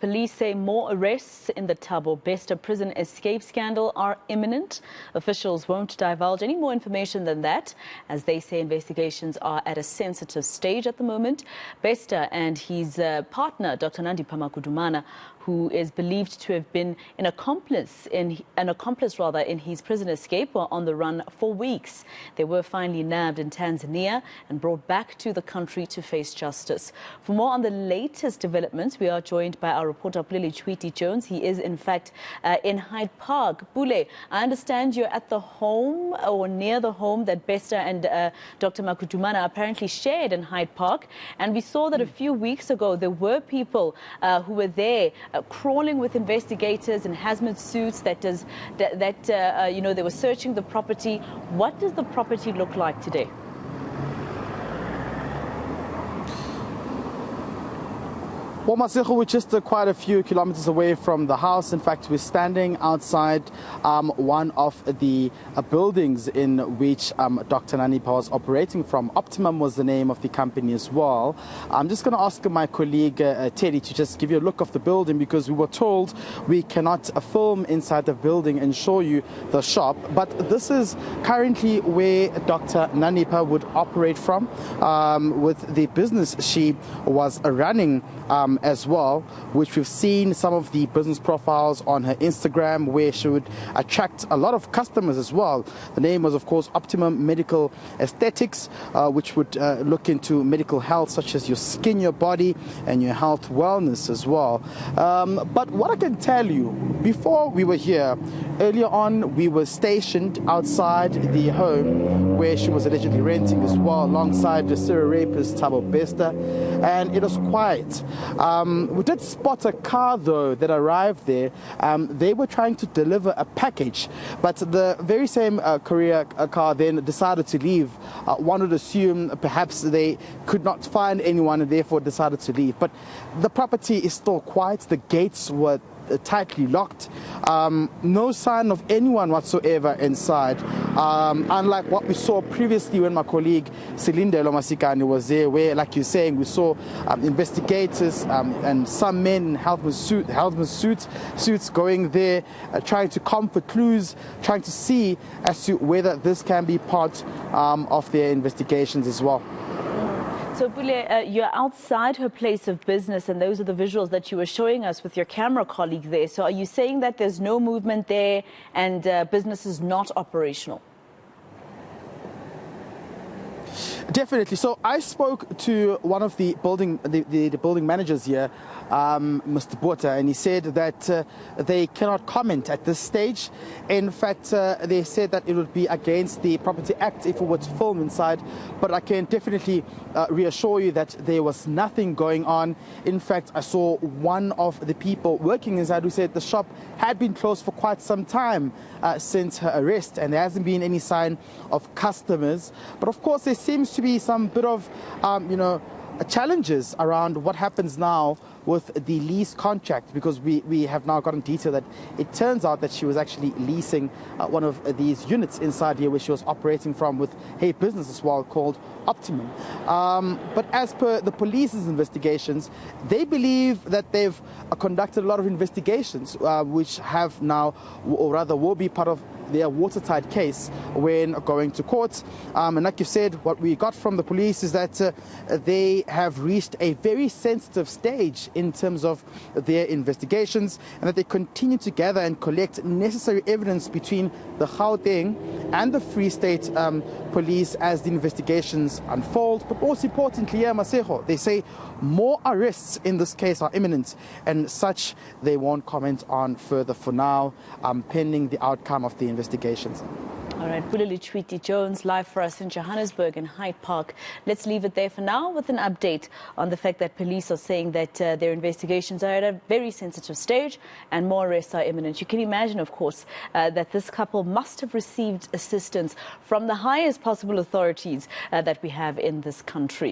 Police say more arrests in the Thabo Bester prison escape scandal are imminent. Officials won't divulge any more information than that, as they say investigations are at a sensitive stage at the moment. Bester and his partner, Dr. Nandi Pamakudumana, who is believed to have been an accomplice in his prison escape, were on the run for weeks. They were finally nabbed in Tanzania and brought back to the country to face justice. For more on the latest developments, we are joined by our reporter Pule Letshiwti-Jones. He is in fact in Hyde Park. Pule, I understand you're at the home or near the home that Bester and Dr. Makudumana apparently shared in Hyde Park, and we saw that a few weeks ago there were people who were there crawling with investigators in hazmat suits they were searching the property. What does the property look like today? Well, Maseko, we're just quite a few kilometers away from the house. In fact, we're standing outside one of the buildings in which Dr. Nanipa was operating from. Optimum was the name of the company as well. I'm just going to ask my colleague Teddy to just give you a look of the building, because we were told we cannot film inside the building and show you the shop. But this is currently where Dr. Nanipa would operate from with the business she was running as well, which we've seen some of the business profiles on her Instagram, where she would attract a lot of customers as well. The name was, of course, Optimum Medical Aesthetics, which would look into medical health, such as your skin, your body, and your health wellness as well. But what I can tell you, before we were here, earlier on, we were stationed outside the home where she was allegedly renting as well, alongside the serial rapist Thabo Bester, and it was quiet. We did spot a car, though, that arrived there. They were trying to deliver a package, but the very same courier car then decided to leave. One would assume perhaps they could not find anyone and therefore decided to leave. But the property is still quiet. The gates were tightly locked. No sign of anyone whatsoever inside, unlike what we saw previously when my colleague Silindelo Masikani was there, where, like you're saying, we saw investigators and some men in helmet suits going there, trying to comfort clues, trying to see as to whether this can be part of their investigations as well. So, Pule, you're outside her place of business, and those are the visuals that you were showing us with your camera colleague there. So are you saying that there's no movement there and business is not operational? Definitely. So I spoke to one of the building managers here, Mr. Bota, and he said that they cannot comment at this stage. In fact, they said that it would be against the Property Act if we were to film inside. But I can definitely reassure you that there was nothing going on. In fact, I saw one of the people working inside who said the shop had been closed for quite some time since her arrest, and there hasn't been any sign of customers. But of course, there seems to be some bit of, challenges around what happens now with the lease contract, because we have now gotten detail that it turns out that she was actually leasing one of these units inside here where she was operating from with a business as well called Optimum. But as per the police's investigations, they believe that they've conducted a lot of investigations which have now, or rather will be part of their watertight case when going to court. And like you said, what we got from the police is that they have reached a very sensitive stage in terms of their investigations, and that they continue to gather and collect necessary evidence between the Gauteng and the Free State police as the investigations unfold. But most importantly, Maseko, they say more arrests in this case are imminent, and such they won't comment on further for now, pending the outcome of the investigations. All right, Pule Letshiwti-Jones live for us in Johannesburg and Hyde Park. Let's leave it there for now with an update on the fact that police are saying that their investigations are at a very sensitive stage and more arrests are imminent. You can imagine, of course, that this couple must have received assistance from the highest possible authorities that we have in this country.